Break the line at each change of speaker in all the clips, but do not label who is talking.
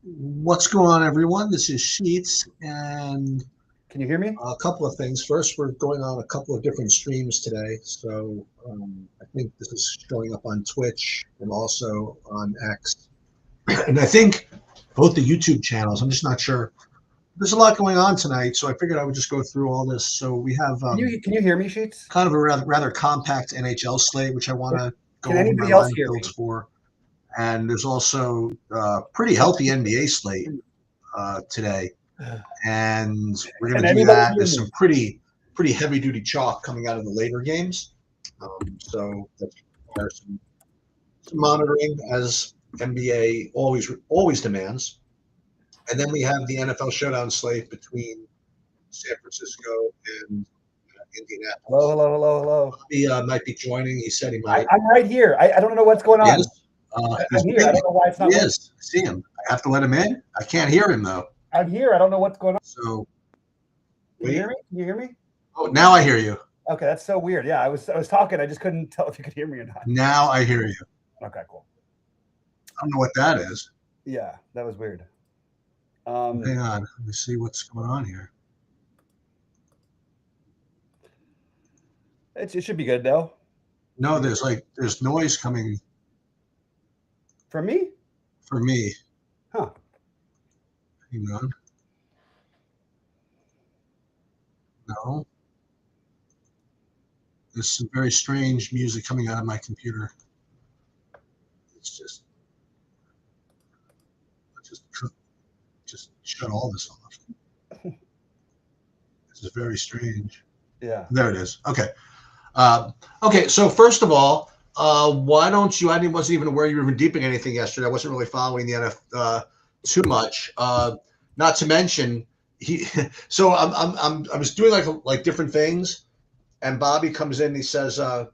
What's going on, everyone? This is Sheets, and
Can you hear me?
a couple of things. First, we're going on a couple of different streams today, so I think this is showing up on Twitch and also on X, and I think both the YouTube channels. I'm just not sure. There's a lot going on tonight, so I figured I would just go through all this. So we have
Can you hear me, Sheets?
kind of a rather compact NHL slate, which I want to
Can
go over my
anybody else
lineup
hear
builds
me?
for, and there's also a pretty healthy NBA slate today. And we're going
Can
to do
anybody
that.
hear
There's some
me?
pretty heavy duty chalk coming out of the later games, so that requires some monitoring as NBA always demands. And then we have the NFL showdown slate between San Francisco and
Hello,
Indianapolis.
hello, hello, hello.
He might be joining. He said he might.
I'm right here. I don't know what's going
He
on.
is. He's
I'm here. I
waiting.
don't know why it's
He
not working.
is. I see him. I have to let him in. I can't hear him though.
I'm here. I don't know what's going on.
So
Can you hear me? Can you hear me?
Oh, now I hear you.
Okay, that's so weird. Yeah, I was talking. I just couldn't tell if you could hear me or not.
Now I hear you.
Okay, cool.
I don't know what that is.
Yeah, that was weird.
Hang on. Let me see what's going on here.
It should be good though.
No, there's noise coming
For me?
for me.
Huh.
Hang on. No. There's some very strange music coming out of my computer. It's just shut all this off. This is very strange.
Yeah.
There it is. Okay. Okay. So first of all, why don't you? I wasn't even aware you were even deeping anything yesterday. I wasn't really following the NFL too much. Not to mention he. So I was doing like different things, and Bobby comes in. And he says, I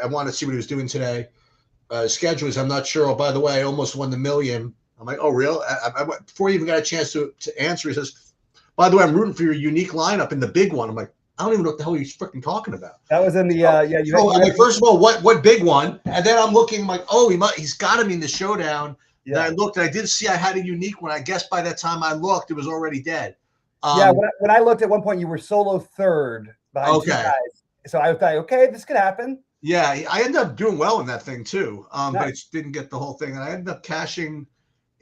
want to see what he was doing today. Schedules. I'm not sure. Oh, by the way, I almost won the million. I'm like, oh, real? Before he even got a chance to answer, he says, by the way, I'm rooting for your unique lineup in the big one. I'm like, I don't even know what the hell he's freaking talking about.
That was in the
First of all, what big one? And then I'm looking I'm like, oh, he's got him in the showdown.
Yeah.
Then I looked, and I did see I had a unique one. I guess by that time I looked, it was already dead.
When I looked at one point, you were solo third behind two guys. So I thought, okay, this could happen.
Yeah, I ended up doing well in that thing too,
Nice.
but it didn't get the whole thing. And I ended up cashing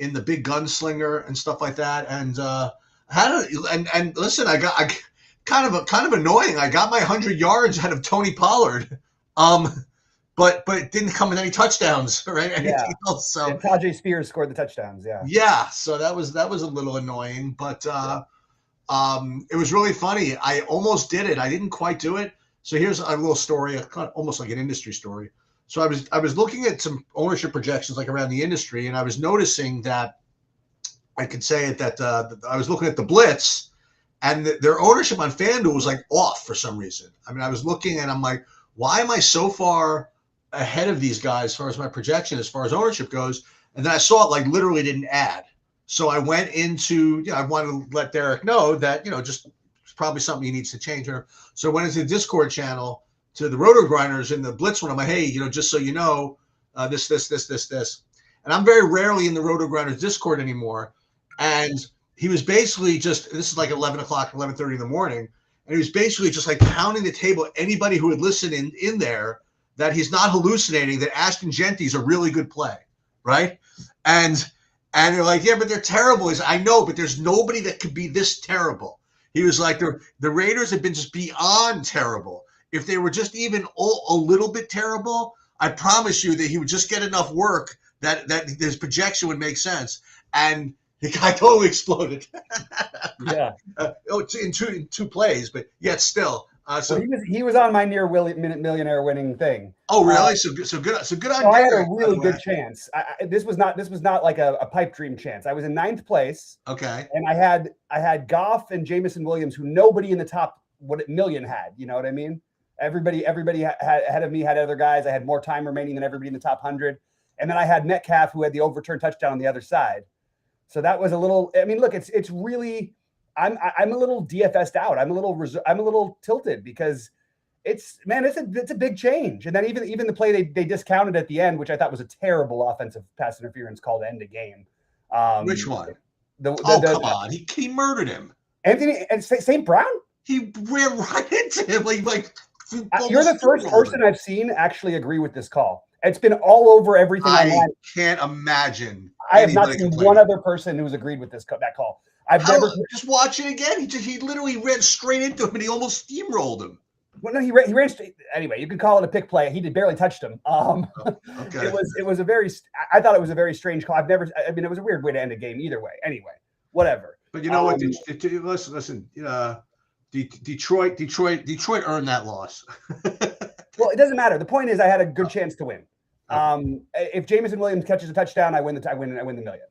in the big gunslinger and stuff like that. And and listen, I kind of annoying. I got my 100 yards out of Tony Pollard, but it didn't come in any touchdowns or anything else. So
and Tajay Spears scored the touchdowns. Yeah.
Yeah. So that was a little annoying, but it was really funny. I almost did it. I didn't quite do it. So here's a little story, kind of almost like an industry story. So I was looking at some ownership projections like around the industry, and I was noticing that I could say it that I was looking at the Blitz, and their ownership on FanDuel was like off for some reason. I mean, I was looking and I'm like, why am I so far ahead of these guys as far as my projection, as far as ownership goes? And then I saw it like literally didn't add. So I went into, I wanted to let Derek know that, just it's probably something he needs to change. So I went into the Discord channel to the Roto Grinders in the Blitz one. I'm like, hey, just so you know, this. And I'm very rarely in the Roto Grinders Discord anymore. And he was basically this is like 11 o'clock, 11:30 in the morning. And he was basically just like pounding the table. Anybody who would listen in there that he's not hallucinating, that Ashton Genty's a really good play. Right. And they're like, yeah, but they're terrible. He's, I know, but there's nobody that could be this terrible. He was like, the Raiders have been just beyond terrible. If they were just even a little bit terrible, I promise you that he would just get enough work that his projection would make sense. And the guy totally exploded.
Yeah.
In two plays, but yet still. So
he was on my near millionaire winning thing.
Oh, really? So good on.
So I had a really good chance. This was not like a pipe dream chance. I was in 9th place.
Okay.
And I had Goff and Jameson Williams, who nobody in the top million had. You know what I mean? Everybody had ahead of me had other guys. I had more time remaining than everybody in the top 100. And then I had Metcalf, who had the overturned touchdown on the other side. So that was a little. I mean, look, it's really. I'm a little DFS'd out. I'm a little tilted because it's a big change. And then even the play they discounted at the end, which I thought was a terrible offensive pass interference call to end the game.
Which one?
Come
on. He murdered him.
Anthony and St. Brown?
He ran right into him.
You're the first person I've seen actually agree with this call. It's been all over everything online.
I can't imagine.
I have not seen one other person who's agreed with that call.
Just watch it again. He literally ran straight into him and he almost steamrolled him.
Well, no, he ran straight. Anyway, you can call it a pick play. He barely touched him.
Okay.
It was a very. I thought it was a very strange call. it was a weird way to end a game either way. Anyway, whatever.
But you know what? Listen. Detroit earned that loss.
Well, it doesn't matter. The point is, I had a good chance to win. If Jameson Williams catches a touchdown, I win the million.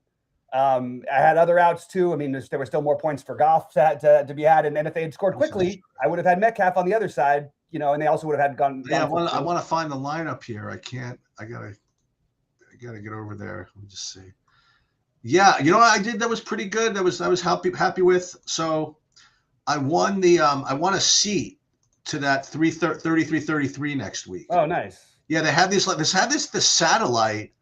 I had other outs too. I mean, there were still more points for Goff to be had, and if they had scored quickly, I would have had Metcalf on the other side. And they also would have had gone.
Yeah, I want to find the lineup here. I can't. I gotta get over there. Let me just see. Yeah, what I did that was pretty good. I was happy with. So I won a seat to that 33 next week.
Oh, nice.
Yeah, they had this satellite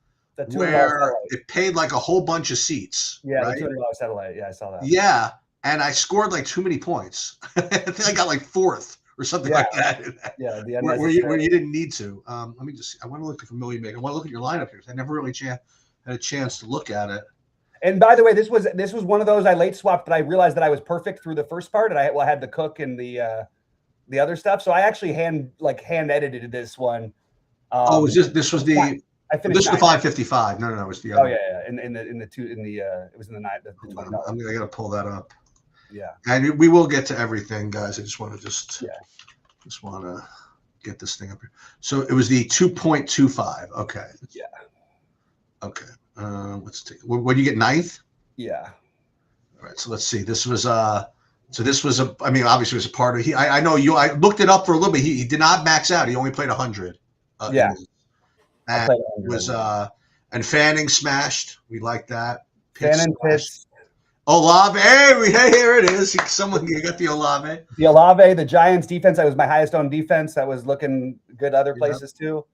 where it paid like a whole bunch of seats.
Yeah,
right?
the $200 satellite. Yeah, I saw that.
Yeah, and I scored like too many points. I think I got like fourth or something like that.
Yeah,
where you didn't need to. Let me just. I want to look at the million make. I want to look at your lineup here. I never really had a chance to look at it.
And by the way, this was one of those I late swapped that I realized that I was perfect through the first part, and I had the cook and the other stuff. So I actually hand edited this one.
This was the 555. No, it was the other.
Oh yeah. It was in the night.
I got to pull that up.
Yeah.
And we will get to everything, guys. I just want to get this thing up here. So it was the 2.25. Okay.
Yeah.
Okay. Let's take. What do you get? Ninth.
Yeah.
All right. So let's see. This was I mean, obviously it was a part of. I know you. I looked it up for a little bit. He did not max out. He only played 100.
Yeah.
And it was and Fanning smashed. We like that.
Fanning Pitts.
Olave. Hey, here it is. Someone got the Olave.
The Olave, the Giants defense. That was my highest owned defense. That was looking good other places too.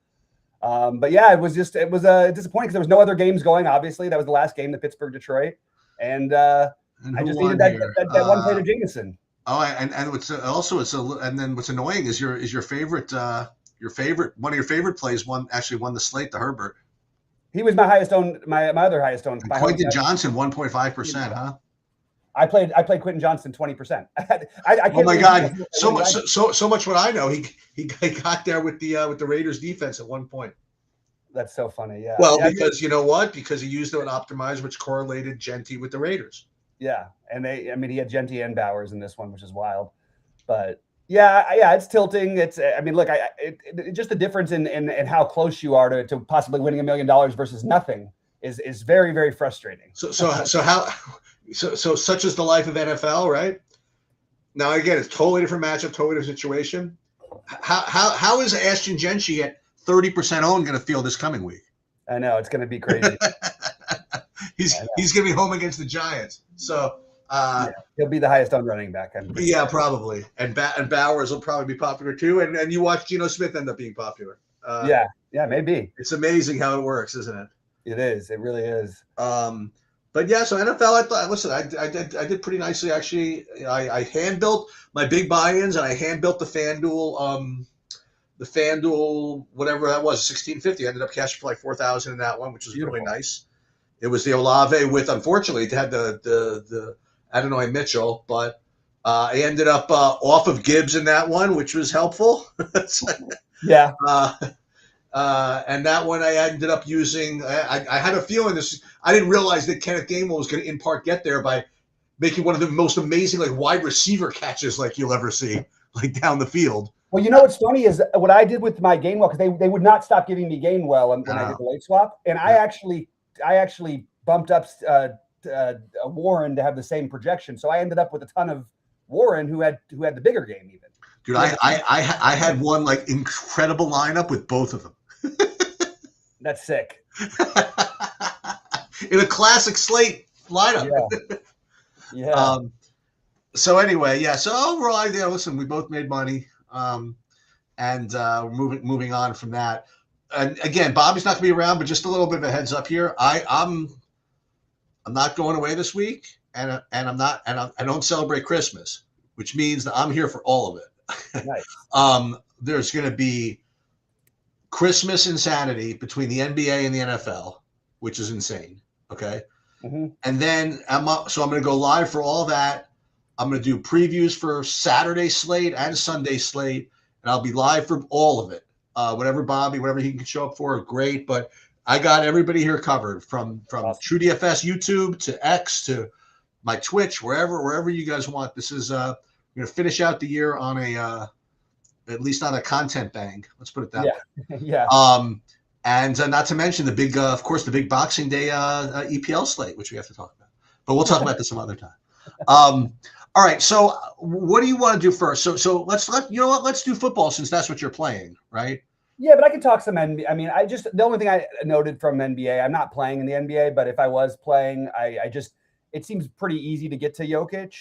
But yeah, it was disappointing because there was no other games going. Obviously, that was the last game, the Pittsburgh-Detroit, and I just needed that one play to Jameson.
Oh, and then what's annoying is your favorite one of your favorite plays won the slate, the Herbert.
He was my highest owned, my other highest owned.
Quentin Johnson 1.5%, huh?
I played Quentin Johnson 20%.
Oh my God! So much what I know. He got there with the Raiders defense at one point.
That's so funny. Yeah.
Well, because you know what? Because he used it on optimize, which correlated Genty with the Raiders.
Yeah, and he had Genty and Bowers in this one, which is wild. But yeah, it's tilting. It's just the difference in how close you are to possibly winning $1 million versus nothing is very, very frustrating.
So such is the life of NFL, right? Now again, it's totally different matchup, totally different situation. How is Ashton Genty at 30% owned going to feel this coming week?
I know it's going to be crazy.
He's going to be home against the Giants, so
he'll be the highest owned running back.
Yeah, probably, and Bowers will probably be popular too, and you watch Geno Smith end up being popular.
Yeah, maybe.
It's amazing how it works, isn't it?
It is. It really is.
But yeah, so NFL, I did pretty nicely actually. I hand built my big buy-ins, and I hand built the FanDuel whatever that was, 1650. I ended up cashing for like 4,000 in that one, which was really nice. It was the Olave with, unfortunately, it had the Adonai Mitchell, but I ended up off of Gibbs in that one, which was helpful.
Yeah.
And that one I ended up using. I had a feeling this. I didn't realize that Kenneth Gainwell was going to in part get there by making one of the most amazing like wide receiver catches like you'll ever see, like down the field.
Well, you know what's funny is what I did with my Gainwell, because they would not stop giving me Gainwell when I did the late swap, and I actually bumped up Warren to have the same projection, so I ended up with a ton of Warren who had the bigger game even.
Dude, I had one like incredible lineup with both of them.
That's sick.
In a classic slate lineup.
Yeah.
So anyway, yeah. So overall, listen, we both made money, and we're moving on from that. And again, Bobby's not going to be around, but just a little bit of a heads up here. I'm I'm not going away this week, and I don't celebrate Christmas, which means that I'm here for all of it.
Nice.
There's going to be Christmas insanity between the NBA and the NFL, which is insane. Okay.
Mm-hmm.
And then I'm going to go live for all that. I'm going to do previews for Saturday slate and Sunday slate, and I'll be live for all of it. Whatever he can show up for, great. But I got everybody here covered from
Awesome.
TrueDFS YouTube to X to my Twitch, wherever you guys want. This is we're going to finish out the year on at least on a content bang. Let's put it that way.
Yeah.
And not to mention of course, the big Boxing Day EPL slate, which we have to talk about. But we'll talk about this some other time. All right. So what do you want to do first? So let's do football, since that's what you're playing, right?
Yeah, but I can talk some NBA. I mean, the only thing I noted from NBA, I'm not playing in the NBA, but if I was playing, it seems pretty easy to get to Jokic.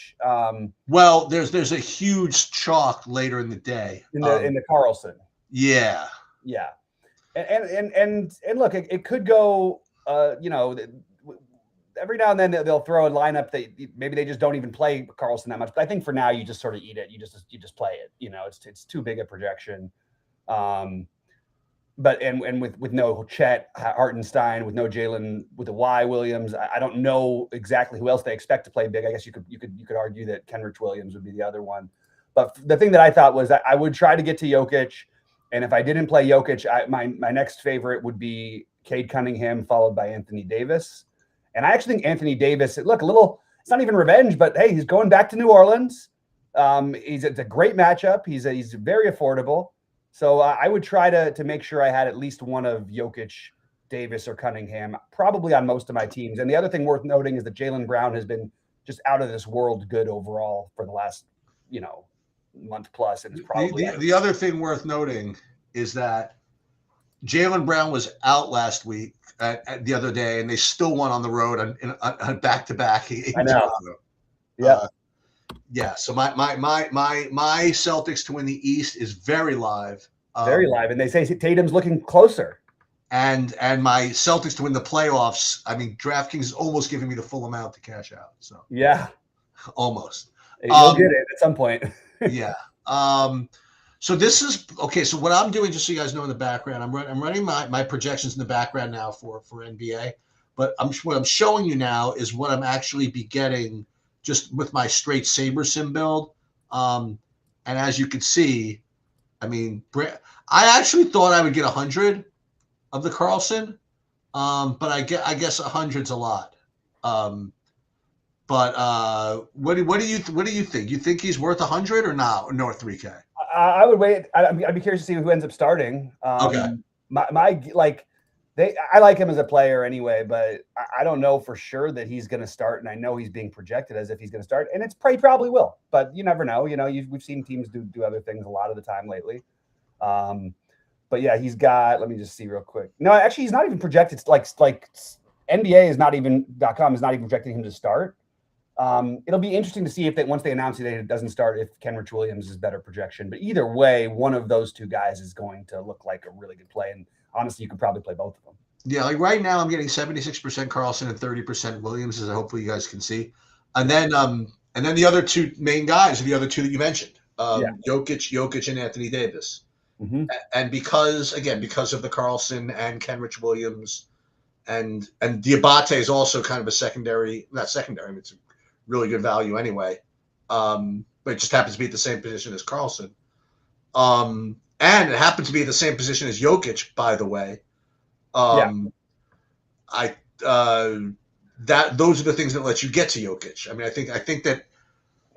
Well, there's a huge chalk later in the day.
In the Carlson.
Yeah.
Yeah. And look, it could go, every now and then they'll throw a lineup that maybe they just don't even play Carlson that much. But I think for now you just sort of eat it. You just play it. It's too big a projection. But with no Chet Hartenstein, with no Jalen, with the Y Williams, I don't know exactly who else they expect to play big. I guess you could argue that Kenrich Williams would be the other one. But the thing that I thought was that I would try to get to Jokic, and if I didn't play Jokic, my next favorite would be Cade Cunningham, followed by Anthony Davis. And I actually think Anthony Davis, it's not even revenge, but hey, he's going back to New Orleans. It's a great matchup. He's very affordable. So I would try to make sure I had at least one of Jokic, Davis, or Cunningham, probably on most of my teams. And the other thing worth noting is that Jaylen Brown has been just out of this world good overall for the last, month plus. And it's probably
the other thing worth noting is that Jaylen Brown was out last week, the other day, and they still won on the road on back-to-back.
I know.
Yeah. Yeah, so my Celtics to win the East is very live.
Very live, and they say Tatum's looking closer.
And my Celtics to win the playoffs, I mean, DraftKings is almost giving me the full amount to cash out. So
yeah,
almost.
You'll get it at some point.
Yeah. So this is okay. So what I'm doing, just so you guys know, in the background, I'm running my projections in the background now for NBA. But what I'm showing you now is what I'm actually be getting just with my straight Saber Sim build. And as you can see, I mean, I actually thought I would get 100 of the Carlson, but I guess 100's a lot. But what do you think? You think he's worth 100 or not? No, 3K.
I would wait. I'd be curious to see who ends up starting.
Okay.
I like him as a player anyway, but I don't know for sure that he's going to start. And I know he's being projected as if he's going to start, and he probably will, but you never know. We've seen teams do other things a lot of the time lately. But yeah, he's got, let me just see real quick. No, actually he's not even projected. Like NBA is not even .com is not even projecting him to start. It'll be interesting to see if once they announce that it doesn't start, if Kenrich Williams is better projection, but either way, one of those two guys is going to look like a really good play. And honestly, you could probably play both of them.
Yeah, like right now I'm getting 76% Carlson and 30% Williams, as hopefully you guys can see. And then the other two main guys are the other two that you mentioned, Jokic and Anthony Davis.
Mm-hmm.
And because of the Carlson and Kenrich Williams and Diabate is also kind of not secondary, I mean, it's a really good value anyway. But it just happens to be at the same position as Carlson. And it happened to be at the same position as Jokic, by the way. Those are the things that let you get to Jokic. I mean,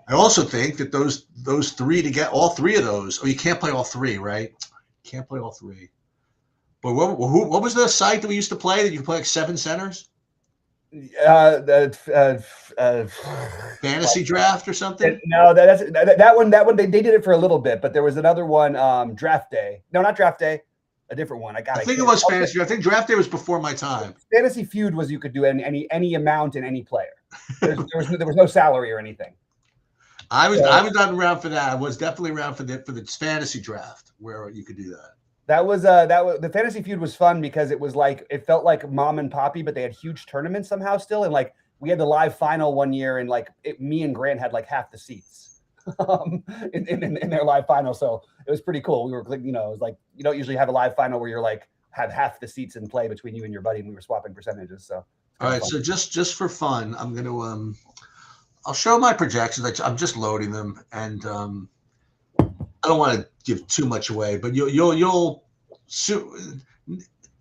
I also think that those three, to get all three of those, you can't play all three, right? Can't play all three. But what was the site that we used to play that you could play like 7 centers? Fantasy draft or something?
No, that one they did it for a little bit, but there was another one, Draft Day. No, not Draft Day. A different one. I think
it was Fantasy. I think Draft Day was before my time.
Fantasy Feud was you could do any amount in any player. There was no salary or anything.
I was not around for that. I was definitely around for the fantasy draft where you could do that.
That was the Fantasy Feud was fun because it felt like mom and poppy, but they had huge tournaments somehow still, and like we had the live final one year, and like me and Grant had like half the seats in their live final. So it was pretty cool. We were, it was like, you don't usually have a live final where you're like have half the seats in play between you and your buddy, and we were swapping percentages. So
all right, so just for fun, I'm gonna I'll show my projections. I'm just loading them, and I don't want to give too much away, but you'll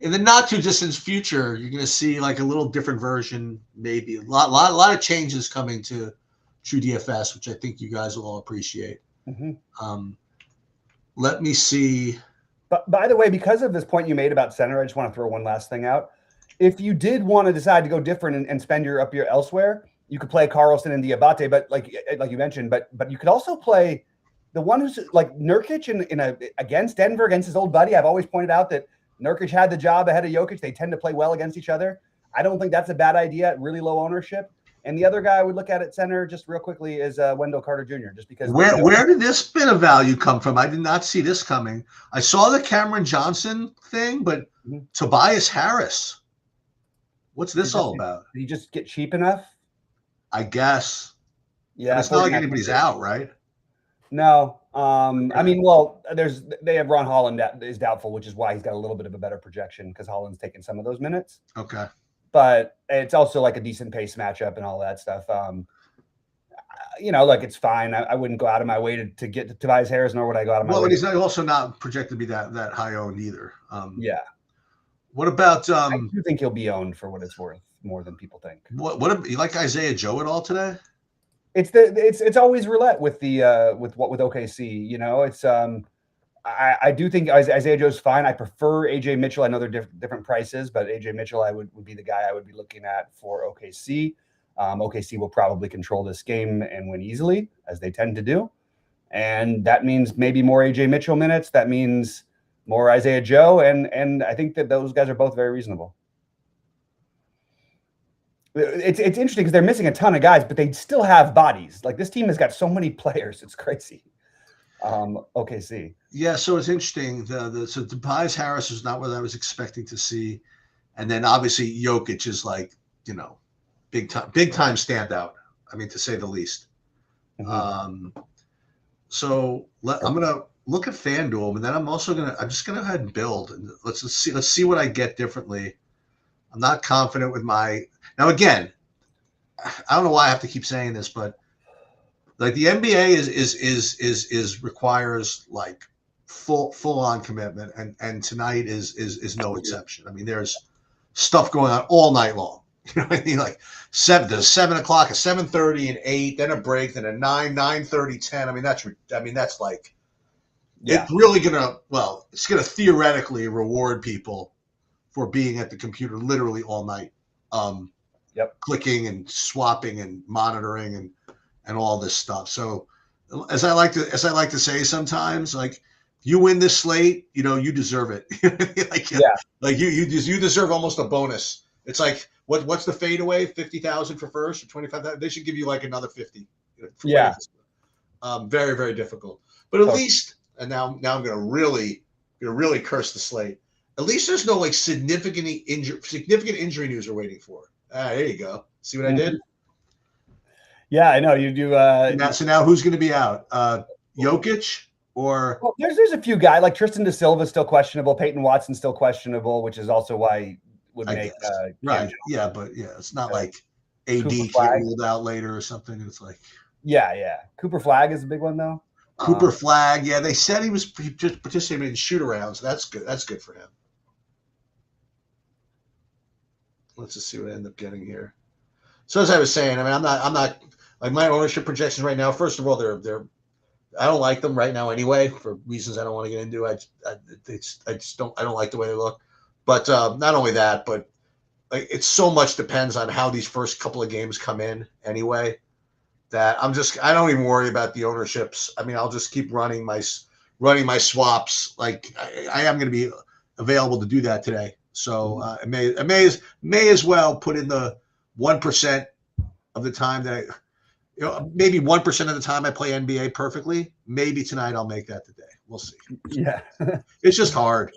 in the not too distant future, you're going to see like a little different version, maybe a lot of changes coming to TrueDFS, which I think you guys will all appreciate. Let me see.
But by the way, because of this point you made about center, I just want to throw one last thing out. If you did want to decide to go different and spend your elsewhere, you could play Carlson and Diabate, but like you mentioned, but you could also play the one who's like Nurkic against Denver, against his old buddy. I've always pointed out that Nurkic had the job ahead of Jokic. They tend to play well against each other. I don't think that's a bad idea at really low ownership. And the other guy I would look at center just real quickly is Wendell Carter Jr. Just because.
Where did this bit of value come from? I did not see this coming. I saw the Cameron Johnson thing, but Tobias Harris. What's this all about?
Did he just get cheap enough?
I guess.
Yeah.
And it's not like anybody's out, right?
No. I mean, well, they have Ron Holland that is doubtful, which is why he's got a little bit of a better projection because Holland's taking some of those minutes.
Okay.
But it's also like a decent pace matchup and all that stuff. Like it's fine. I wouldn't go out of my way to get to Tobias Harris, nor would I go out of my way.
Well, he's also not projected to be that high owned either.
Yeah.
What about?
I do think he'll be owned for what it's worth, more than people think.
What you like Isaiah Joe at all today?
It's always roulette with with OKC. It's I do think Isaiah Joe's fine. I prefer AJ Mitchell. I know they're different prices, but AJ Mitchell would be the guy I would be looking at for OKC. OKC will probably control this game and win easily, as they tend to do, and that means maybe more AJ Mitchell minutes. That means more Isaiah Joe, and I think that those guys are both very reasonable. It's interesting because they're missing a ton of guys, but they still have bodies. Like this team has got so many players, it's crazy. OKC.
Yeah, so it's interesting. So Tobias Harris is not what I was expecting to see, and then obviously Jokic is like big time standout. I mean, to say the least. So I'm gonna look at FanDuel, and then I'm just gonna go ahead and build, and let's see what I get differently. I'm not confident with my. Now, again, I don't know why I have to keep saying this, but like the NBA is requires like full on commitment, and tonight is no exception. I mean, there's stuff going on all night long. You know what I mean? Like 7 o'clock, a 7:30, and 8, then a break, then a 9, 9:30, 10. I mean, that's like it's really it's gonna theoretically reward people for being at the computer literally all night. Clicking and swapping and monitoring and all this stuff. So as I like to say sometimes, like you win this slate, you deserve it. Like you deserve almost a bonus. It's like what's the fadeaway? 50,000 for first or 25,000? They should give you like another 50. Very, very difficult. But at least, and now I'm gonna really curse the slate. At least there's no like significant injury news we're waiting for. There you go. See what I did?
Yeah, I know you do.
So now who's going to be out? Jokic or?
Well, there's a few guys like Tristan Da Silva still questionable. Peyton Watson still questionable, which is also why he would make
right. Yeah, but it's not like AD get ruled out later or something. It's like
Cooper Flag is a big one though.
Cooper Flag, they said he just participating in shoot arounds. That's good. That's good for him. Let's just see what I end up getting here. So as I was saying, I mean, I'm not like my ownership projections right now. First of all, they're I don't like them right now anyway for reasons I don't want to get into. I don't like the way they look. But not only that, but like it's so much depends on how these first couple of games come in anyway. That I don't even worry about the ownerships. I mean, I'll just keep running my swaps. Like I am going to be available to do that today. So I may as well put in the 1% of the time that maybe 1% of the time I play NBA perfectly. Maybe tonight I'll make that today. We'll see.
Yeah,
it's just hard.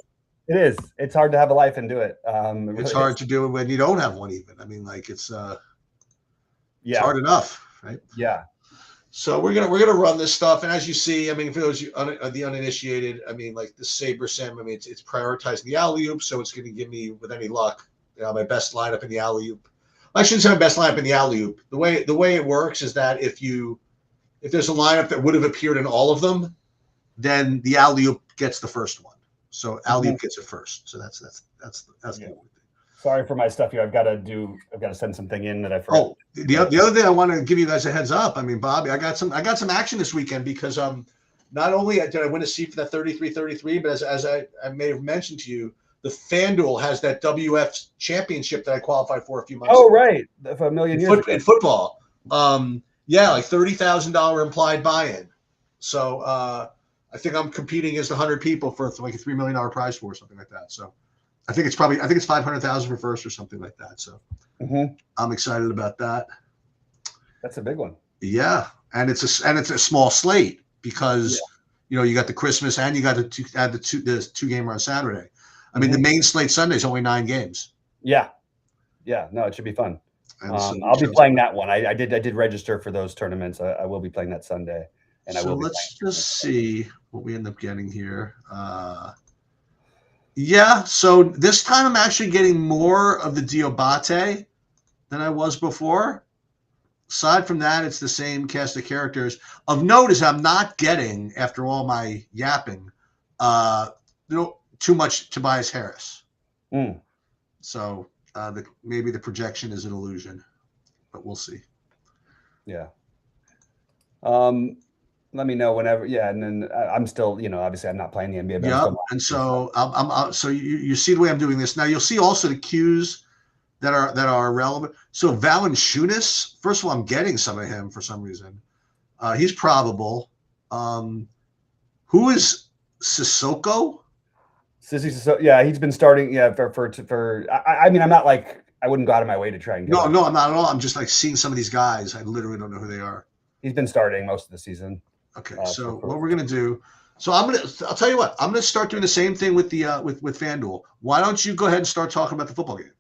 It is. It's hard to have a life and do it.
It's hard to do it when you don't have one. Even I mean, like it's
Yeah.
It's hard enough, right?
Yeah.
So we're gonna run this stuff, and as you see, I mean, for those the uninitiated, I mean, like the Saber Sim, I mean, it's prioritizing the alley oop, so it's gonna give me, with any luck, my best lineup in the alley oop. I shouldn't say my best lineup in the alley oop. The way it works is that if there's a lineup that would have appeared in all of them, then the alley oop gets the first one. So alley oop gets it first. So that's
Yeah.
cool.
Sorry for my stuff here. I've got to send something in that I forgot.
Oh, the other thing I want to give you guys a heads up. I mean, Bobby, I got some action this weekend because not only did I win a seat for that 33-33, but as I may have mentioned to you, the FanDuel has that WF championship that I qualified for a few months ago.
Oh, right. For a million years ago.
In football. Yeah, like $30,000 implied buy-in. So I think I'm competing against 100 people for like a $3 million prize for or something like that. So I think it's 500,000 for first or something like that. So I'm excited about that.
That's a big one.
Yeah, and it's a small slate because you got the Christmas and you got the two gamer on Saturday. I mean, the main slate Sunday is only 9 games.
Yeah. No, it should be fun.
So
I'll be playing that one. I did register for those tournaments. I will be playing that Sunday. And
so let's just see what we end up getting here. Yeah, so this time I'm actually getting more of the Diobate than I was before. Aside from that, it's the same cast of characters. Of note is I'm not getting, after all my yapping, too much Tobias Harris. So maybe the projection is an illusion, but we'll see.
Yeah. Let me know whenever. Yeah, and then I'm still, obviously I'm not playing the NBA.
Yeah, and so so you see the way I'm doing this now. You'll see also the cues that are relevant. So Valanciunas, first of all, I'm getting some of him for some reason. He's probable. Who is Sissoko?
Yeah, he's been starting. Yeah, for. I mean, I'm not like I wouldn't go out of my way to try and get.
No, I'm not at all. I'm just like seeing some of these guys. I literally don't know who they are.
He's been starting most of the season.
Okay, so what we're gonna do? So I'll tell you what. I'm gonna start doing the same thing with the with FanDuel. Why don't you go ahead and start talking about the football game?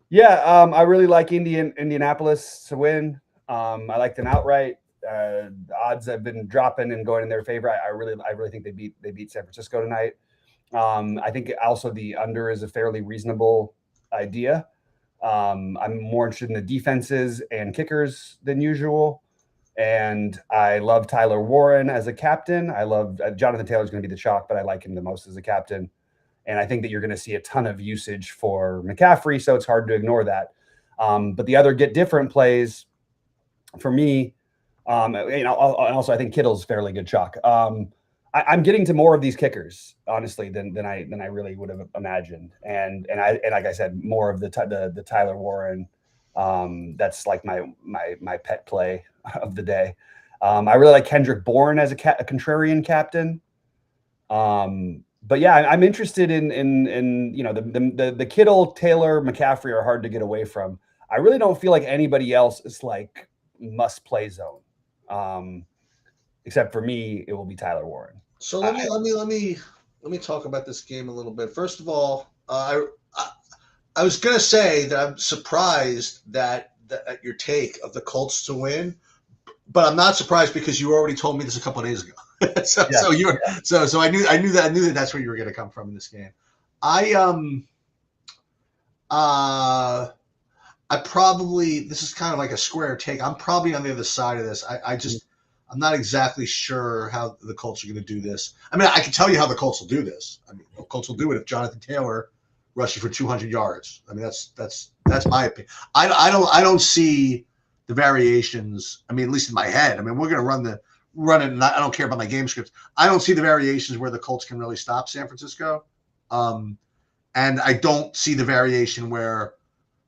Yeah, I really like Indianapolis to win. I like them outright. The odds have been dropping and going in their favor. I really think they beat San Francisco tonight. I think also the under is a fairly reasonable idea. I'm more interested in the defenses and kickers than usual. And I love Tyler Warren as a captain. I love Jonathan Taylor's going to be the chalk, but I like him the most as a captain. And I think that you're going to see a ton of usage for McCaffrey, so it's hard to ignore that. But the other get different plays for me, and also I think Kittle's fairly good chalk. I'm getting to more of these kickers, honestly, than I really would have imagined. And like I said, more of the Tyler Warren. That's like my pet play of the day. I really like Kendrick Bourne as a contrarian captain. But yeah, I'm interested in the Kittle, Taylor, McCaffrey are hard to get away from. I really don't feel like anybody else is like must play zone. Except for me, it will be Tyler Warren.
So let me talk about this game a little bit. First of all, I was gonna say that I'm surprised that your take of the Colts to win, but I'm not surprised because you already told me this a couple of days ago. So I knew that that's where you were gonna come from in this game. I probably, this is kind of like a square take. I'm probably on the other side of this. I'm not exactly sure how the Colts are going to do this. I mean, I can tell you how the Colts will do this. I mean, the Colts will do it if Jonathan Taylor rushes for 200 yards. I mean, that's my opinion. I don't see the variations. I mean, at least in my head. I mean, we're going to run it, and I don't care about my game scripts. I don't see the variations where the Colts can really stop San Francisco, and I don't see the variation where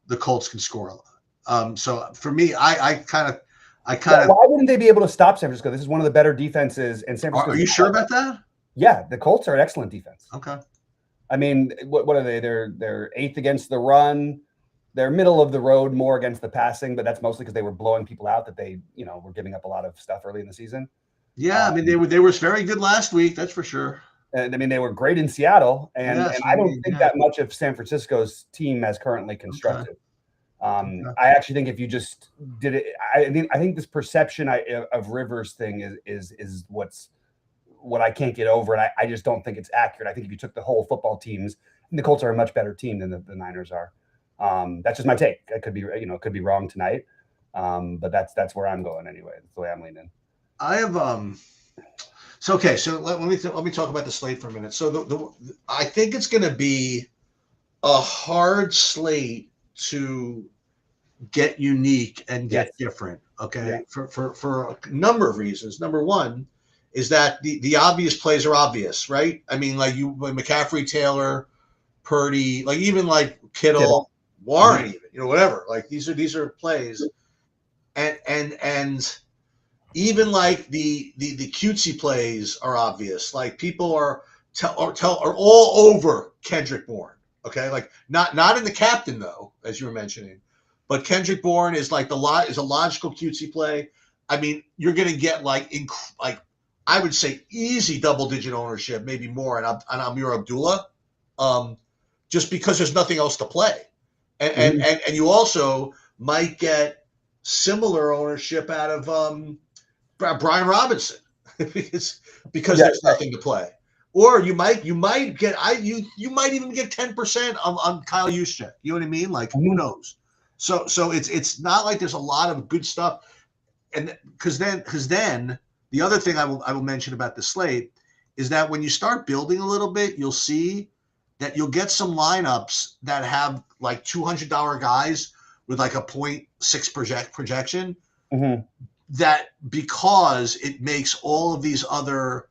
the Colts can score a lot. So for me, I kind of.
Why wouldn't they be able to stop San Francisco? This is one of the better defenses in San Francisco.
Are you sure about that?
Yeah, the Colts are an excellent defense.
Okay.
I mean, what are they? They're 8th against the run. They're middle of the road more against the passing, but that's mostly because they were blowing people out that they, were giving up a lot of stuff early in the season.
Yeah, I mean they were very good last week, that's for sure.
And I mean they were great in Seattle, and I don't think that much of San Francisco's team as currently constructed. I actually think if you just did it, I think this perception of Rivers thing is what I can't get over, and I just don't think it's accurate. I think if you took the whole football teams, and the Colts are a much better team than the Niners are. That's just my take. I could be, could be wrong tonight, but that's where I'm going anyway. That's the way I'm leaning.
I have So okay, so let me talk about the slate for a minute. So I think it's going to be a hard slate to get unique and get different. Okay, for a number of reasons. Number one is that the obvious plays are obvious, right? I mean, like McCaffrey, Taylor, Purdy, like even like Kittle. Warren, even whatever. Like these are plays, and even like the cutesy plays are obvious. Like people are all over Kendrick Bourne. Okay, like not in the captain though, as you were mentioning, but Kendrick Bourne is like is a logical cutesy play. I mean, you're gonna get like I would say easy double-digit ownership, maybe more, on Amir Abdullah, just because there's nothing else to play. And you also might get similar ownership out of Brian Robinson because there's nothing to play, or you might get you might even get 10% on Kyle Juszczyk. You know what I mean? Like who knows? So it's not like there's a lot of good stuff, and because then the other thing I will mention about the slate is that when you start building a little bit, you'll see that you'll get some lineups that have like $200 guys with like a 0.6 projection. That because it makes all of these other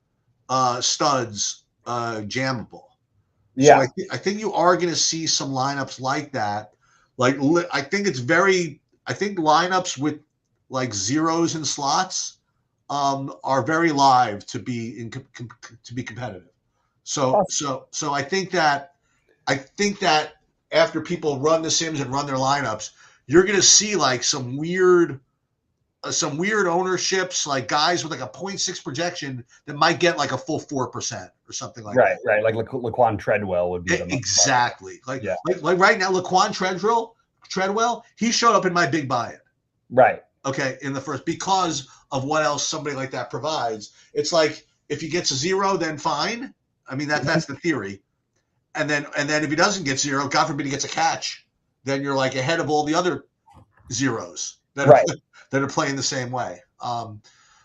studs jammable.
Yeah.
So I think you are going to see some lineups like that. Like I think lineups with like zeros and slots are very live to be competitive. So I think that after people run the sims and run their lineups, you're going to see like some weird ownerships, like guys with like a 0.6 projection that might get like a full 4% or something like that.
Right. Like Laquan Treadwell would be
exactly. Like right now, Laquan Treadwell, he showed up in my big buy-in.
Right.
Okay, in the first, because of what else somebody like that provides. It's like if he gets a 0, then fine. I mean that's the theory. And then if he doesn't get 0, God forbid he gets a catch, then you're like ahead of all the other zeros that are playing the same way.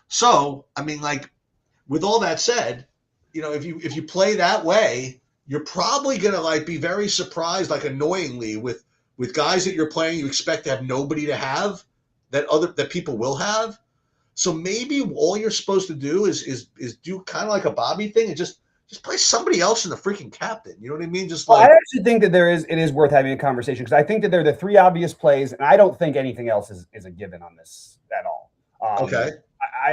So I mean, like with all that said, if you play that way, you're probably gonna like be very surprised, like annoyingly, with guys that you're playing you expect to have nobody to have that people will have. So maybe all you're supposed to do is do kind of like a Bobby thing and just play somebody else in the freaking captain. You know what I mean? Just like
I actually think that it is worth having a conversation because I think that they're the three obvious plays, and I don't think anything else is a given on this at all.
Okay.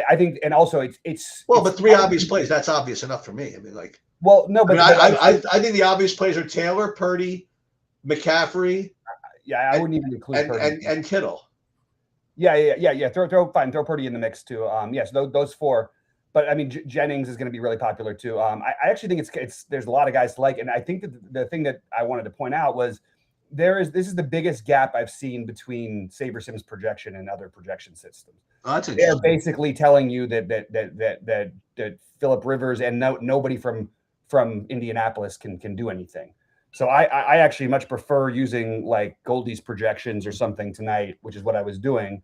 I think, and also it's
but three obvious plays, that's obvious enough for me. I mean, like,
well, no, but
I think the obvious plays are Taylor, Purdy, McCaffrey.
I wouldn't even include Purdy
and Kittle.
Yeah. Throw Purdy in the mix too. Yes, those four. But I mean, Jennings is going to be really popular too. I actually think it's there's a lot of guys to like, and I think that the thing that I wanted to point out was this is the biggest gap I've seen between SaberSim's projection and other projection systems.
Oh, that's
They're basically telling you that Phillip Rivers and nobody from Indianapolis can do anything. So I actually much prefer using like Goldie's projections or something tonight, which is what I was doing.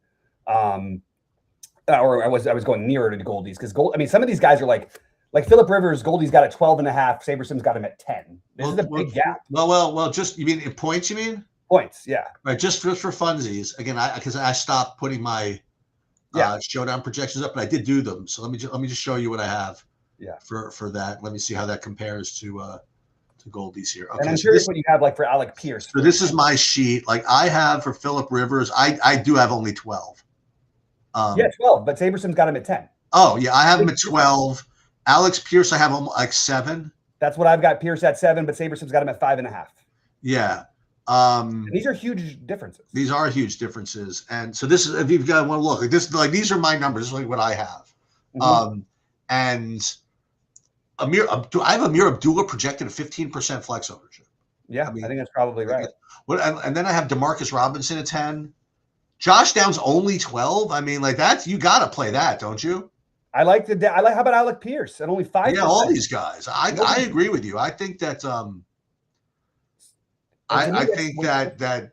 Or I was going nearer to Goldie's because some of these guys are like Phillip Rivers, Goldie's got a 12.5, SaberSim's got him at 10. This is a big gap.
Well, just you mean in points? You mean
points? Yeah.
Right. Just for funsies again, because I stopped putting my showdown projections up, but I did do them. So let me just show you what I have.
Yeah.
For that, let me see how that compares to Goldie's here. Okay.
And I'm curious what you have like for Alec Pierce.
So this is my sheet. Like I have for Phillip Rivers, I do have only 12.
12, but SaberSim's got him at 10.
Oh yeah, I have him at 12. Alex Pierce, I have him like 7.
That's what I've got Pierce at 7, but SaberSim's got him at 5.5.
Yeah.
And these are huge differences.
These are huge differences. And so this is, if you've got one look, like this, like these are my numbers. This is like what I have. And I have Amir Abdullah projected a 15% flex ownership.
Yeah, I think that's probably right.
And then I have DeMarcus Robinson at 10. Josh Downs only 12. I mean, like that's you got to play that, don't you?
I like how about Alec Pierce at only 5%?
Yeah, all these guys. I agree with you. I think that I think that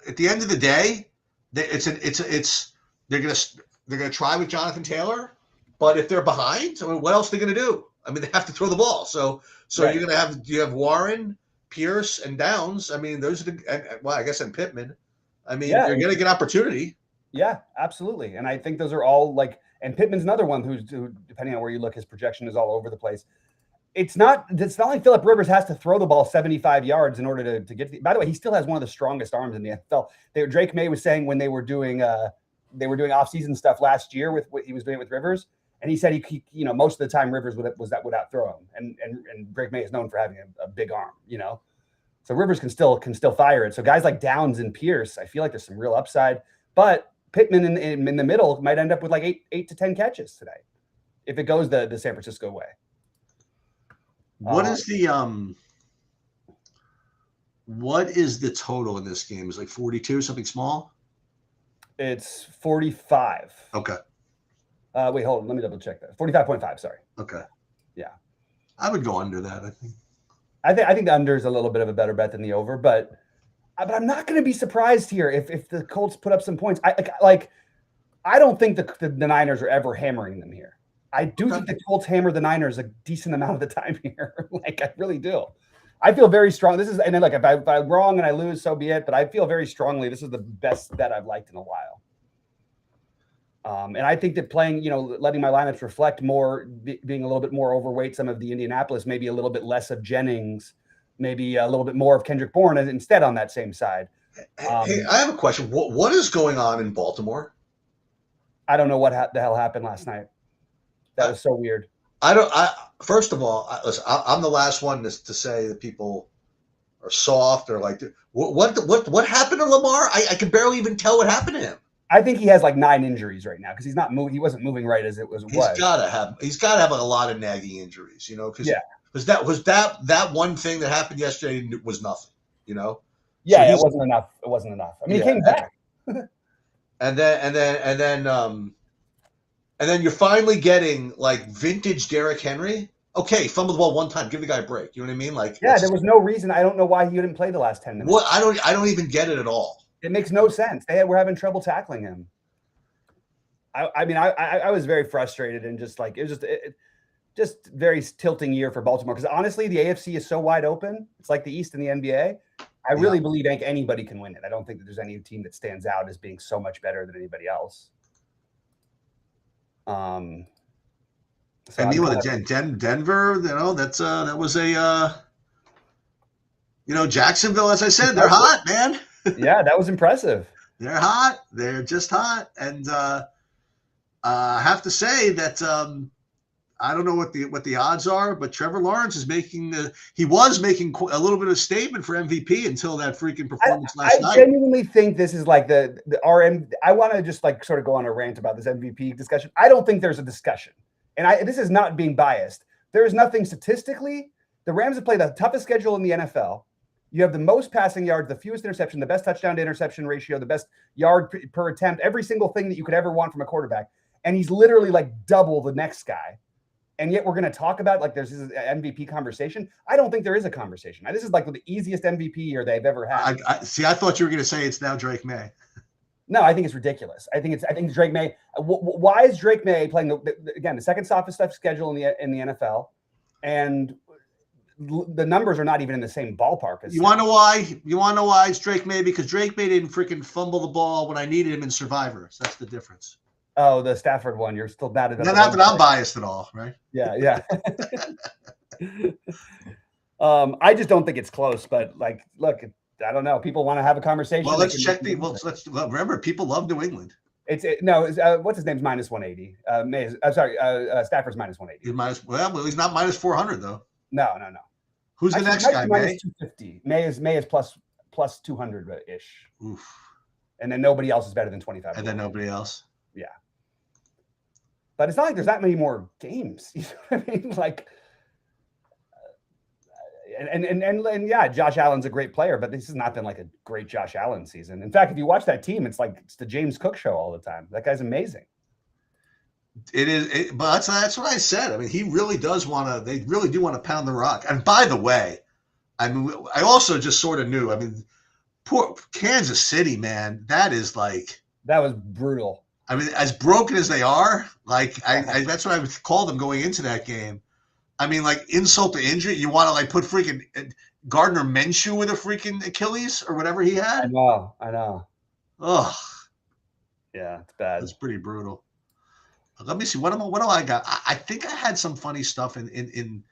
at the end of the day, they're gonna try with Jonathan Taylor, but if they're behind, I mean, what else are they gonna do? I mean, they have to throw the ball. So right. You have Warren, Pierce, and Downs. I mean, those are I guess and Pittman. I mean, they're gonna get opportunity.
Yeah, absolutely. And I think those are all like, and Pittman's another one who depending on where you look, his projection is all over the place. It's not like Phillip Rivers has to throw the ball 75 yards in order to get. By the way, he still has one of the strongest arms in the NFL. Drake May was saying when they were doing off-season stuff last year with what he was doing with Rivers, and he said he most of the time Rivers would outthrow him, and Drake May is known for having a big arm, so Rivers can still fire it. So guys like Downs and Pierce, I feel like there's some real upside, but Pittman in the middle might end up with like 8 to 10 catches today if it goes the San Francisco way.
What is the total in this game? Is it like 42, something small?
It's 45.
Okay.
Wait, hold on. Let me double check that. 45.5. Sorry.
Okay.
Yeah.
I would go under that.
I think the under is a little bit of a better bet than the over, but I'm not going to be surprised here if the Colts put up some points. I don't think the Niners are ever hammering them here. I do think the Colts hammer the Niners a decent amount of the time here. I really do. I feel very strong. This is, and then if I'm wrong and I lose, so be it. But I feel very strongly this is the best bet I've liked in a while. And I think that playing, letting my lineups reflect more, being a little bit more overweight, some of the Indianapolis, maybe a little bit less of Jennings, maybe a little bit more of Kendrick Bourne instead on that same side.
Hey, I have a question. What is going on in Baltimore?
I don't know what the hell happened last night. That was so weird.
First of all, I'm the last one to say that people are soft or like what happened to Lamar? I can barely even tell what happened to him.
I think he has like 9 injuries right now because he's not moving. He wasn't moving right as it was.
He's got to have a lot of nagging injuries, because that one thing that happened yesterday was nothing,
Yeah,
so
it wasn't enough. It wasn't enough. I mean, he came back.
And then you're finally getting like vintage Derrick Henry. Okay, fumble the ball one time, give the guy a break. You know what I mean? Like,
there was no reason. I don't know why he didn't play the last 10 minutes.
What I don't even get it at all.
It makes no sense. We're having trouble tackling him. I was very frustrated and just like it was just very tilting year for Baltimore because honestly, the AFC is so wide open. It's like the East in the NBA. I really believe anybody can win it. I don't think that there's any team that stands out as being so much better than anybody else.
Denver, that was a Jacksonville, as I said, they're hot, man.
Yeah, that was impressive.
They're hot. They're just hot. And I have to say that I don't know what the odds are, but Trevor Lawrence is was making a little bit of a statement for MVP until that freaking performance last night.
I genuinely think this is like the RM. I want to just like sort of go on a rant about this MVP discussion. I don't think there's a discussion, and this is not being biased. There is nothing statistically. The Rams have played the toughest schedule in the NFL. You have the most passing yards, the fewest interception, the best touchdown to interception ratio, the best yard per attempt, every single thing that you could ever want from a quarterback. And he's literally like double the next guy. And yet we're going to talk about like there's this MVP conversation. I don't think there is a conversation. This is like the easiest MVP year they've ever had.
I thought you were going to say it's now Drake May.
No, I think it's ridiculous. I think Drake May. Why is Drake May playing the second softest schedule in the NFL, and the numbers are not even in the same ballpark as.
You want to know why? You want to know why it's Drake May? Because Drake May didn't freaking fumble the ball when I needed him in Survivors. That's the difference.
Oh, the Stafford one. You're still not
that I'm biased at all, right?
Yeah. I just don't think it's close. But like, look, I don't know. People want to have a conversation.
Well, let's check remember, people love New England.
What's his name's minus 180. Stafford's minus 180.
He's not minus 400 though.
No.
Who's the next guy?
Minus 250. May is plus 200 ish.
Oof.
And then nobody else is better than 25.
And then nobody else.
Yeah. But it's not like there's that many more games. You know what I mean? Like, And yeah, Josh Allen's a great player, but this has not been like a great Josh Allen season. In fact, if you watch that team, it's like it's the James Cook show all the time. That guy's amazing.
It is, but that's what I said. I mean, he really does want to. They really do want to pound the rock. And by the way, I mean, I also just sort of knew. I mean, poor Kansas City, man. That
was brutal.
I mean, as broken as they are, like that's what I would call them going into that game. I mean, like insult to injury. You want to like put freaking Gardner Minshew with a freaking Achilles or whatever he had.
I know.
Oh,
yeah, it's bad.
It's pretty brutal. Let me see. What do I got? I think I had some funny stuff in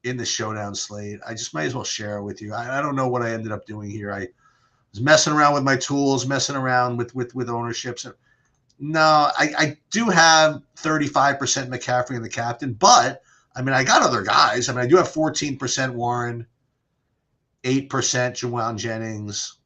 the showdown slate. I just might as well share it with you. I don't know what I ended up doing here. I was messing around with my tools, messing around with ownerships. No, I do have 35% McCaffrey in the captain, but I mean, I got other guys. I mean, I do have 14% Warren, 8% Jawan Jennings.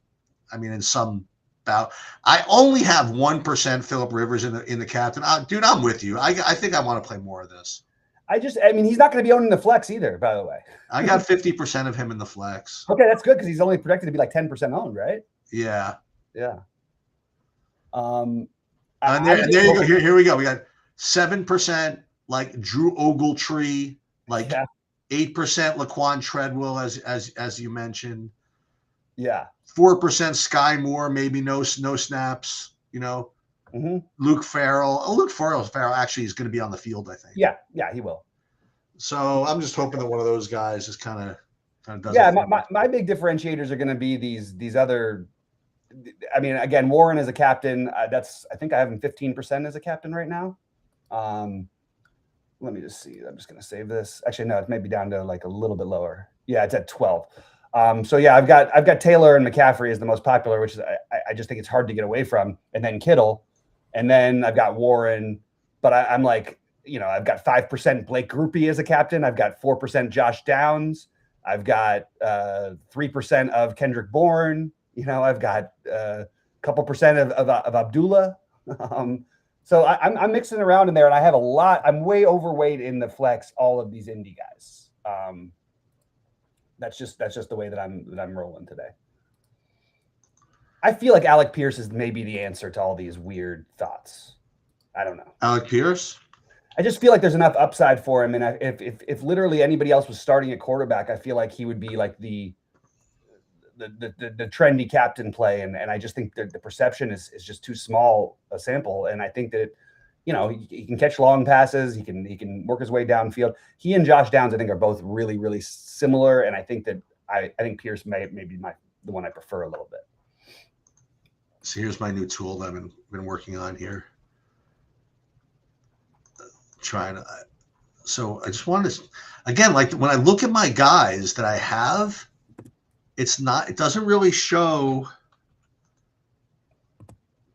I mean, in some bout, I only have 1% Phillip Rivers in the captain. Dude, I'm with you. I think I want to play more of this.
I mean, he's not going to be owning the flex either, by the way.
I got 50% of him in the flex.
Okay, that's good because he's only projected to be like 10% owned, right?
Yeah.
Yeah.
And there you go. Here we go. We got 7% like Drew Ogletree, like 8% Laquan Treadwell, as you mentioned.
Yeah.
4% Sky Moore, maybe no snaps. You know, Luke Farrell. Oh, Luke Farrell actually is going to be on the field, I think.
Yeah, he will.
So I'm just hoping that one of those guys is kind of does.
Yeah, my big differentiators are going to be these other. I mean, again, Warren as a captain. I think I have him 15% as a captain right now. Let me just see. I'm just going to save this. Actually, no, it may be down to like a little bit lower. Yeah, it's at 12. So yeah, I've got Taylor and McCaffrey as the most popular, which is I just think it's hard to get away from, and then Kittle, and then I've got Warren, but I'm like, you know, I've got 5% Blake Grupe as a captain. I've got 4% Josh Downs. I've got 3% of Kendrick Bourne. You know, I've got a couple percent of Abdullah. So I'm mixing around in there, and I have a lot. I'm way overweight in the flex. All of these indie guys. That's just the way that I'm rolling today. I feel like Alec Pierce is maybe the answer to all these weird thoughts. I don't know.
Alec Pierce?
I just feel like there's enough upside for him, and if literally anybody else was starting at quarterback, I feel like he would be like the trendy captain play, and I just think that the perception is just too small a sample, and I think that you know he can catch long passes, he can work his way downfield. He and Josh Downs, I think, are both really really similar, and I think that I think Pierce may be the one I prefer a little bit.
So here's my new tool that I've been working on here. So I just wanted to, again, like when I look at my guys that I have, it doesn't really show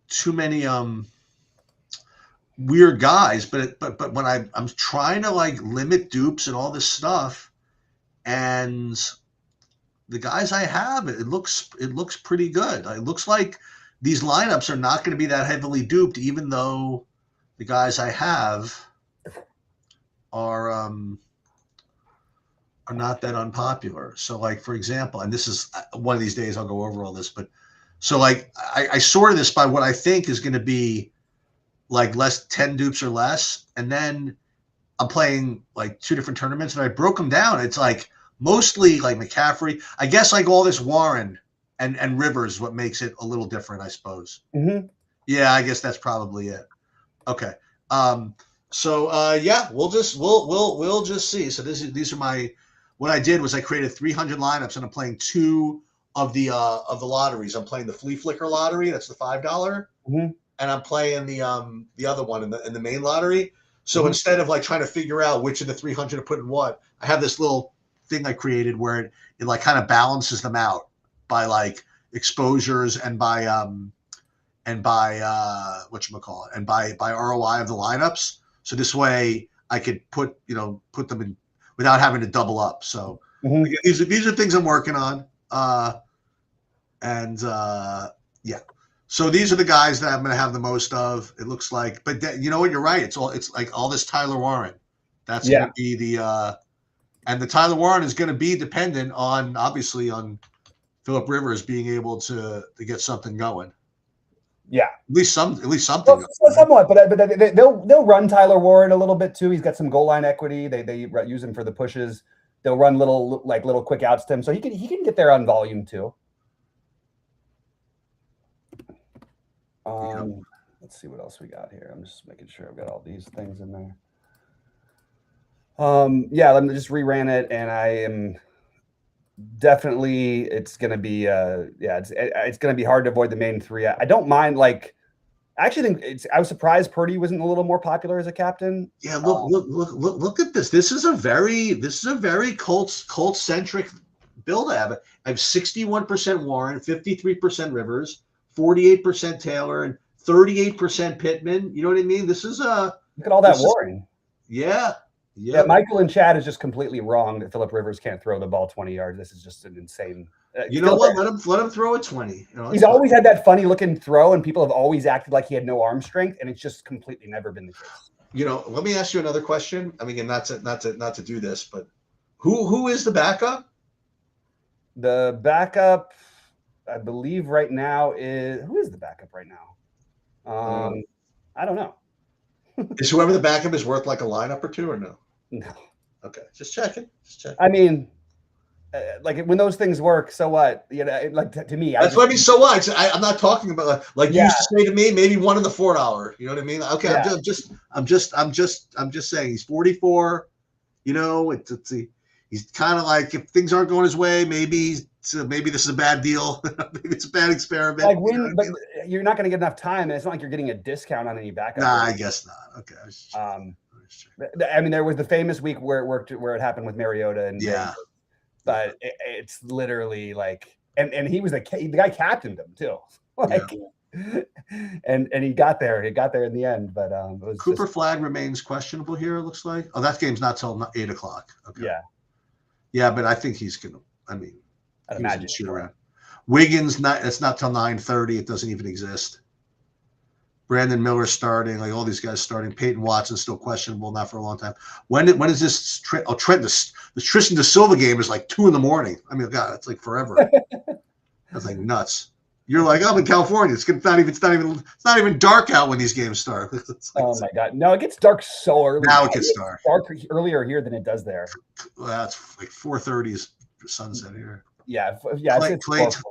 too many weird guys, but when I'm trying to like limit dupes and all this stuff, and the guys I have, it looks pretty good. It looks like these lineups are not going to be that heavily duped, even though the guys I have are not that unpopular. So like, for example, and this is one of these days I'll go over all this, but so like I sorted this by what I think is going to be like 10 dupes or less. And then I'm playing like 2 different tournaments and I broke them down. It's like mostly like McCaffrey, I guess, like all this Warren and Rivers, what makes it a little different, I suppose.
Mm-hmm.
Yeah, I guess that's probably it. Okay. So yeah, we'll just see. So these are what I did was I created 300 lineups and I'm playing 2 of the lotteries. I'm playing the Flea Flicker lottery, that's the $5,
mm-hmm.
and I'm playing the other one in the main lottery. So instead of like trying to figure out which of the 300 to put in what, I have this little thing I created where it like kind of balances them out by like exposures and by whatchamacallit, and by ROI of the lineups. So this way I could put them in without having to double up. So again, these are things I'm working on. Yeah. So these are the guys that I'm going to have the most of, it looks like. But you know what? You're right. It's like all this Tyler Warren. That's going to be And the Tyler Warren is going to be dependent on, obviously, on Philip Rivers being able to get something going.
Yeah,
at least something.
Well, somewhat, but they'll run Tyler Warren a little bit too. He's got some goal line equity. They use him for the pushes. They'll run little quick outs to him, so he can get there on volume too. Let's see what else we got here. I'm just making sure I've got all these things in there. Yeah, let me just reran it, and I am definitely it's gonna be it's gonna be hard to avoid the main three. I don't mind I actually think I was surprised Purdy wasn't a little more popular as a captain.
Yeah, look at this. This is a very Colts centric build. I have 61% Warren, 53% Rivers, 48% Taylor, and 38% Pittman. You know what I mean? This is
look at all that Warren.
Yeah.
Michael and Chad is just completely wrong that Philip Rivers can't throw the ball 20 yards. This is just an insane.
You know what? Let him throw it 20.
He's always had that funny looking throw, and people have always acted like he had no arm strength, and it's just completely never been the case.
Let me ask you another question. I mean, not to do this, but who is the backup?
The backup, I believe, right now who is the backup right now? I don't know.
Is whoever the backup is worth like a lineup or two, or no?
No.
Okay, just checking.
I mean, when those things work, so what? To me,
that's what I mean. So what? I'm not talking about you used to say to me, maybe one in the $4. You know what I mean? Okay, yeah. I'm just saying he's 44. He's kind of like, if things aren't going his way, maybe this is a bad deal. Maybe it's a bad experiment.
But you're not going to get enough time, and it's not like you're getting a discount on any backup.
Nah, I guess not. Okay.
I mean, there was the famous week where it happened with Mariota, and but it's literally and he was the guy captained him too, and he got there in the end. But
Cooper Flag remains questionable here. It looks like that game's not till 8:00. Okay. Yeah, but I think he's gonna. I mean,
I'd imagine
shoot around. Wiggins, it's not till 9:30. It doesn't even exist. Brandon Miller starting, all these guys starting. Peyton Watson still questionable, not for a long time. When is this? Trent, the Tristan Da Silva game is 2 a.m. I mean, God, it's forever. That's nuts. You're I'm in California. It's not even dark out when these games start.
Oh my God! No, it gets dark so early.
Now it gets dark.
Dark earlier here than it does there.
Well, that's 4:30 is sunset here.
Yeah.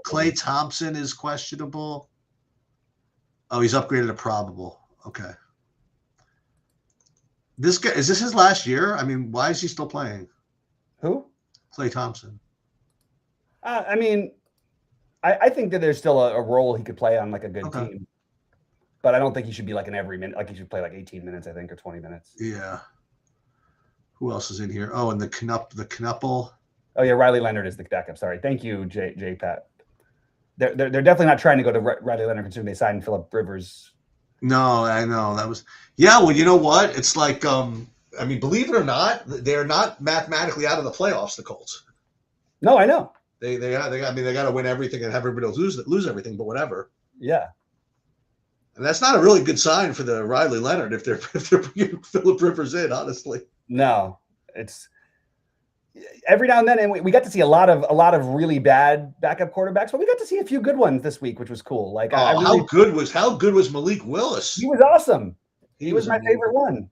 Clay Thompson is questionable. Oh, he's upgraded to probable. Okay. This guy, is this his last year? I mean, why is he still playing?
Who?
Clay Thompson.
I mean, I think that there's still a role he could play on a good team, but I don't think he should be an every minute. He should play 18 minutes, I think, or 20 minutes.
Yeah. Who else is in here? Oh, and the Knuppel.
Oh yeah, Riley Leonard is the backup. Sorry, thank you, J Pat. They're definitely not trying to go to Riley Leonard considering they signed Philip Rivers.
No, I know that was. Yeah, well, you know what? It's I mean, believe it or not, they're not mathematically out of the playoffs. The Colts.
No, I know.
They got to win everything and have everybody else lose everything, but whatever.
Yeah.
And that's not a really good sign for the Riley Leonard if they're bringing Philip Rivers in. Honestly.
No, it's. Every now and then, and we got to see a lot of really bad backup quarterbacks, but we got to see a few good ones this week, which was cool.
How good was Malik Willis?
He was awesome. He was my favorite one.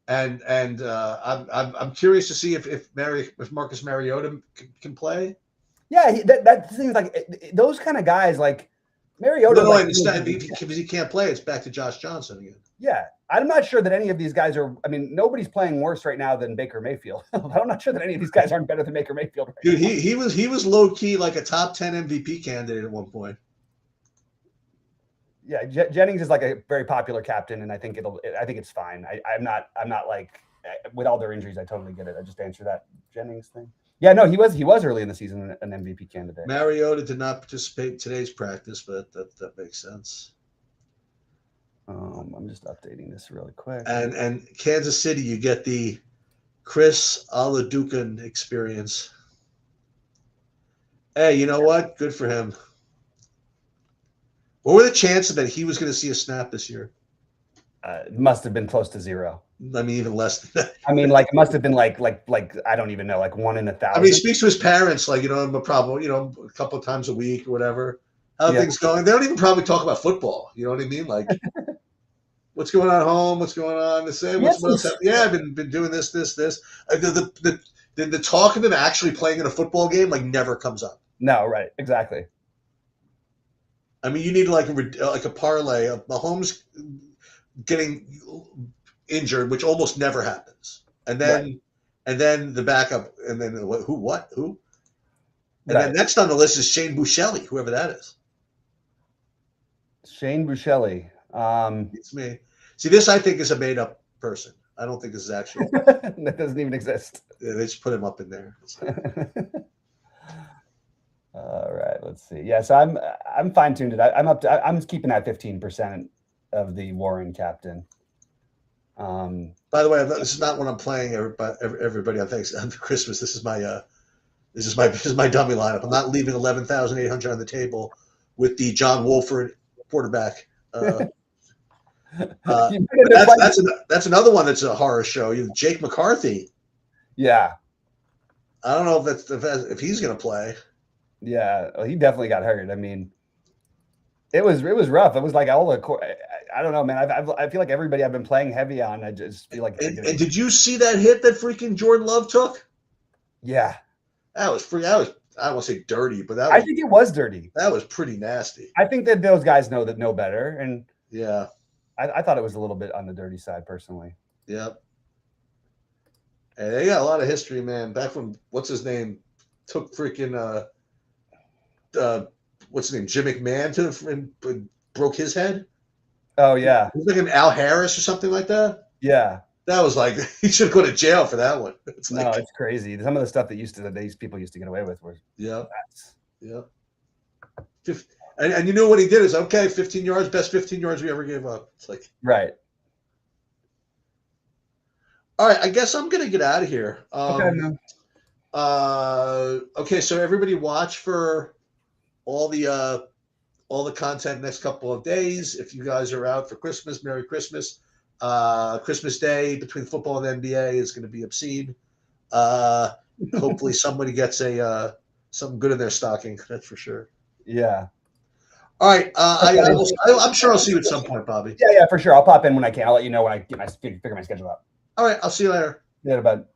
And I'm curious to see if Marcus Mariota can play.
Yeah, that seems those kind of guys Mariota.
No, I understand because he can't play. It's back to Josh Johnson again.
Yeah, I'm not sure that any of these guys are. I mean, nobody's playing worse right now than Baker Mayfield. I'm not sure that any of these guys aren't better than Baker Mayfield. Right
Dude,
now.
he was low key a top 10 MVP candidate at one point.
Yeah, Jennings is a very popular captain, and I think it's fine. I'm not with all their injuries. I totally get it. I just answer that Jennings thing. Yeah, no, he was early in the season an MVP candidate.
Mariota did not participate in today's practice, but that makes sense.
I'm just updating this really quick.
And Kansas City, you get the Chris Oladukan experience. Hey, you know what? Good for him. What were the chances that he was going to see a snap this year?
It must have been close to 0.
I mean, even less than that.
I mean, like it must have been like I don't even know, like 1 in 1,000.
I mean, he speaks to his parents, like, probably, a couple of times a week or whatever. How are things going? They don't even probably talk about football. You know what I mean? Like, what's going on at home? What's going on? What's else happening? Yeah, I've been doing this. The talk of them actually playing in a football game like never comes up.
No, right, exactly.
I mean, you need like a parlay of Mahomes getting injured, which almost never happens, and then the backup, and then who, and then next on the list is Shane Buechele, whoever that is.
Shane Buechele.
It's me. See, this I think is a made up person. I don't think this is actual.
That doesn't even exist.
Yeah, they just put him up in there.
All right, let's see. Yeah, so I'm fine tuned. I'm keeping that 15% of the Warren captain.
By the way, this is not what I'm playing. Everybody on Christmas. This is my dummy lineup. I'm not leaving 11,800 on the table with the John Wolford quarterback. That's another one that's a horror show. You have Jake McCarthy.
Yeah,
I don't know if he's going to play.
Yeah, well, he definitely got hurt. I mean, it was rough. It was like all the I don't know, man. I feel like everybody I've been playing heavy on. I just feel like.
And did you see that hit that freaking Jordan Love took?
Yeah,
that was free. I don't want to say dirty, but I
think it was dirty.
That was pretty nasty.
I think that those guys know better, and
yeah,
I thought it was a little bit on the dirty side personally.
Yep. And they got a lot of history, man. Back when what's his name took freaking what's his name, Jim McMahon and broke his head.
Oh yeah,
he was like an Al Harris or something like that.
Yeah,
that was like he should go to jail for that one.
It's crazy. Some of the stuff that these people used to get away with were
yeah. And you knew what he did is 15 yards, best 15 yards we ever gave up. It's like
right.
All right, I guess I'm gonna get out of here.
Okay, man.
Okay, so everybody watch for all the content next couple of days. If you guys are out for Christmas, Merry Christmas. Christmas Day between football and NBA is going to be obscene. Hopefully somebody gets something good in their stocking. That's for sure.
Yeah.
All right. I'm sure I'll see you at some point, Bobby.
Yeah, for sure. I'll pop in when I can. I'll let you know when I figure my schedule out.
All right. I'll see you later.
Yeah, bud.